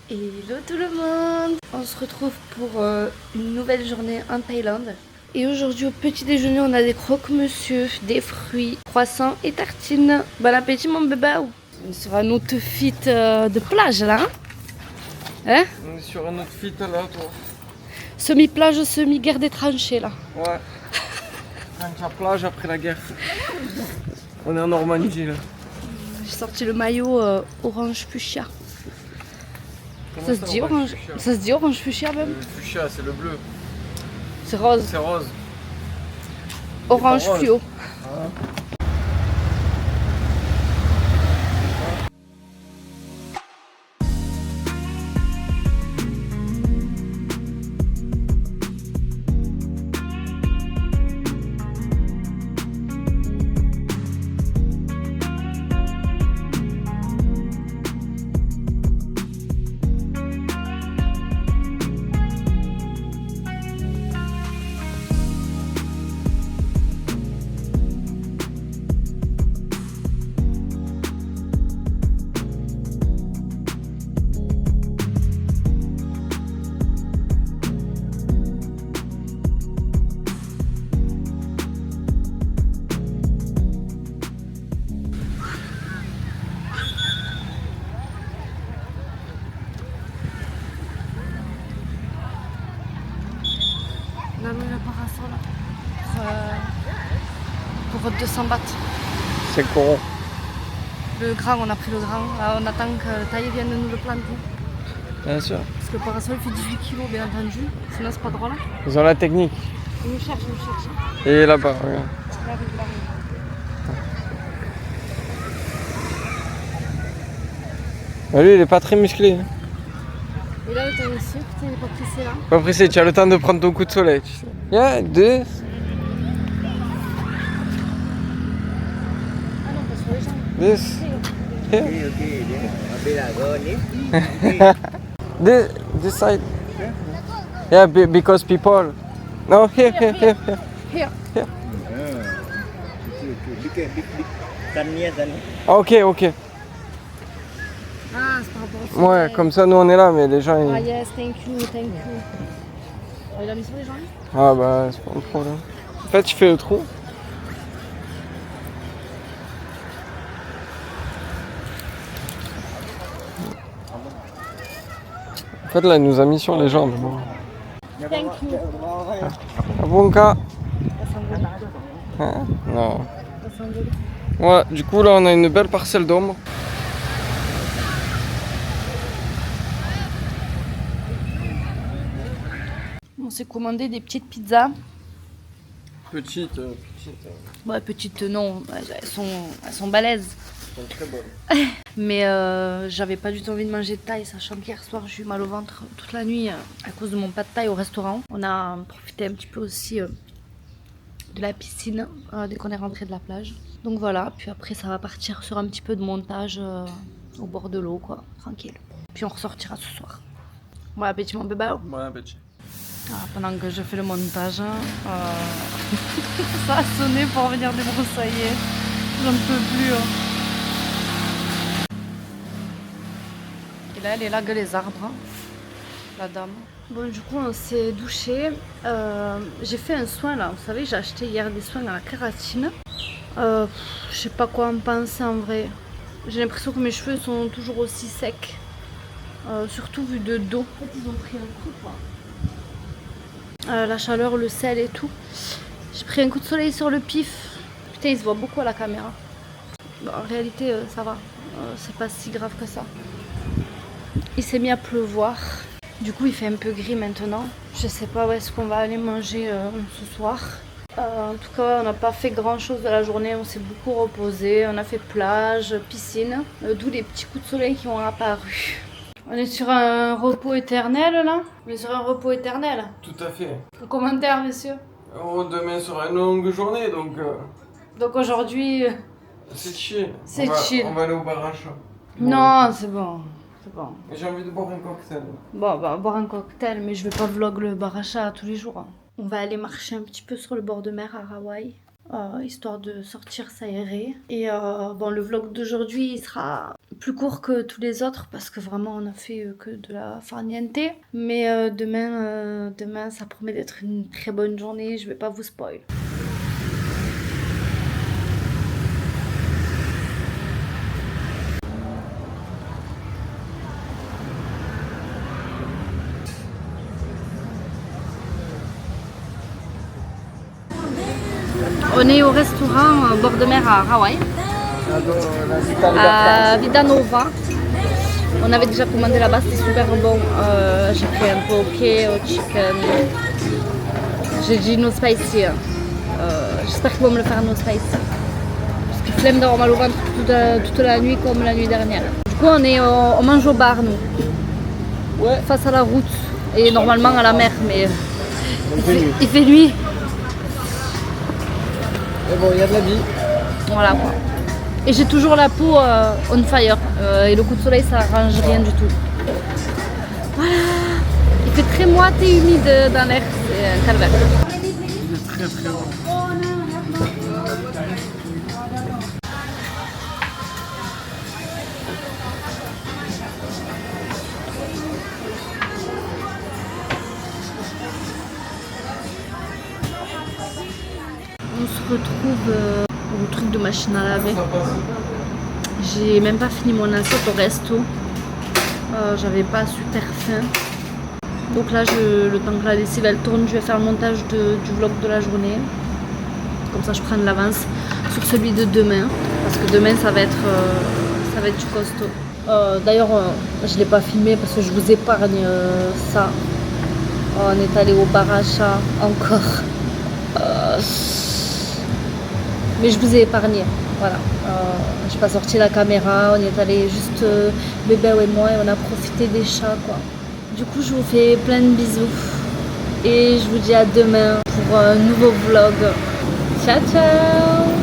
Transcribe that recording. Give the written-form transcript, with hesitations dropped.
Hello tout le monde. On se retrouve pour une nouvelle journée en Thaïlande. Et aujourd'hui au petit déjeuner on a des croque-monsieur, des fruits, croissants et tartines. Bon appétit mon bébé. On est sur un outfit de plage là. Hein? On est sur un outfit là toi. Semi-plage, semi-guerre des tranchées là. Ouais. La plage après la guerre. On est en Normandie là. J'ai sorti le maillot orange fuchsia. Ça se dit orange. Ça se dit orange fuchsia même. Le fuchsia c'est le bleu. C'est rose. C'est rose. Orange rose. fluo. Ah. On a mis le parasol pour 200 bahts. C'est con. Le grand, on a pris le grand. Là, on attend que le taille vienne nous le planter. Bien sûr. Parce que le parasol fait 18 kg, bien entendu. Sinon, c'est pas drôle. Ils ont la technique. Il nous cherche, il nous cherche. Et là-bas, regarde. Il arrive, il arrive. Bah, lui il est pas très musclé. Hein. Et là, il est ici. Putain, il est pas pressé là. Pas pressé, tu as le temps de prendre ton coup de soleil. Tu sais. Yeah, deux. Ah non, pas sur les jambes. This. This side. Yeah, because people. No, here. Here. Ok. Ah, c'est par rapport au Ouais, soleil. comme ça, nous on est là, mais les gens Ah ils... yes, thank you. Oh, il a mis sur les jambes. Ah bah, c'est pas un problème. En fait, tu fais le trou. En fait, là, il nous a mis sur les jambes. Bon. Thank you. Ah bon cas. Ça s'envole. Hein? Non. Ça s'envole. Ouais, du coup, là, on a une belle parcelle d'ombre. On s'est commandé des petites pizzas. Petite. Ouais, petites non, elles sont balèzes. Très bonne. Mais j'avais pas du tout envie de manger de thaï, sachant qu'hier soir j'ai eu mal au ventre toute la nuit à cause de mon pas de thaï au restaurant. On a profité un petit peu aussi de la piscine dès qu'on est rentré de la plage. Donc voilà, puis après ça va partir sur un petit peu de montage au bord de l'eau, quoi, tranquille. Puis on ressortira ce soir. Bon appétit mon bébé. Bon appétit. Pendant que je fais le montage, ça a sonné pour venir débroussailler. J'en peux plus. Et là, elle est là que les arbres, la dame. Bon, du coup, on s'est douché. J'ai fait un soin là. Vous savez, j'ai acheté hier des soins à la kératine. Je sais pas quoi en penser en vrai. J'ai l'impression que mes cheveux sont toujours aussi secs. Surtout vu de dos. En fait, ils ont pris un coup quoi. La chaleur, le sel et tout. J'ai pris un coup de soleil sur le pif. Putain, il se voit beaucoup à la caméra. Bon, en réalité, ça va. C'est pas si grave que ça. Il s'est mis à pleuvoir. Du coup, il fait un peu gris maintenant. Je sais pas où est-ce qu'on va aller manger ce soir. En tout cas, on n'a pas fait grand chose de la journée. On s'est beaucoup reposé. On a fait plage, piscine. D'où les petits coups de soleil qui ont apparu. On est sur un repos éternel là. On est sur un repos éternel. Tout à fait. Le commentaire, monsieur. Oh, demain sera une longue journée, donc... Donc aujourd'hui... c'est chill. C'est chill. On va aller au bar à chat. Non, c'est bon. C'est bon. J'ai envie de boire un cocktail. Bon, on va boire un cocktail, mais je vais pas vlog le bar à chat tous les jours. On va aller marcher un petit peu sur le bord de mer à Hawaï. histoire de sortir s'aérer. Et bon, le vlog d'aujourd'hui il sera plus court que tous les autres parce que vraiment on a fait que de la farniente. Mais demain ça promet d'être une très bonne journée, je vais pas vous spoil. On est au restaurant bord de mer à Hawaï, à Vida Nova. On avait déjà commandé là-bas, c'était super bon. J'ai pris un poké au chicken. J'ai dit no spicy. J'espère qu'ils vont me le faire no spicy. Parce que flemme d'avoir mal au ventre toute la nuit comme la nuit dernière. Du coup, on mange au bar, nous. Ouais. Face à la route et normalement à la mer, mais il fait nuit. Mais bon, il y a de la vie. Voilà quoi. Et j'ai toujours la peau on fire. Et le coup de soleil ça arrange rien du tout. Voilà. Il fait très moite et humide dans l'air. C'est un calvaire. Il est très très bon. On se retrouve au truc de machine à laver. J'ai même pas fini mon assiette au resto. J'avais pas super faim. Donc là, le temps que la lessive elle tourne, je vais faire le montage du vlog de la journée. Comme ça, je prends de l'avance sur celui de demain. Parce que demain, ça va être du costaud. D'ailleurs, je l'ai pas filmé parce que je vous épargne ça. On est allé au bar à chat encore. Mais je vous ai épargné, voilà. Je n'ai pas sorti la caméra, on est allé juste bébé et moi et on a profité des chats quoi. Du coup je vous fais plein de bisous et je vous dis à demain pour un nouveau vlog. Ciao ciao.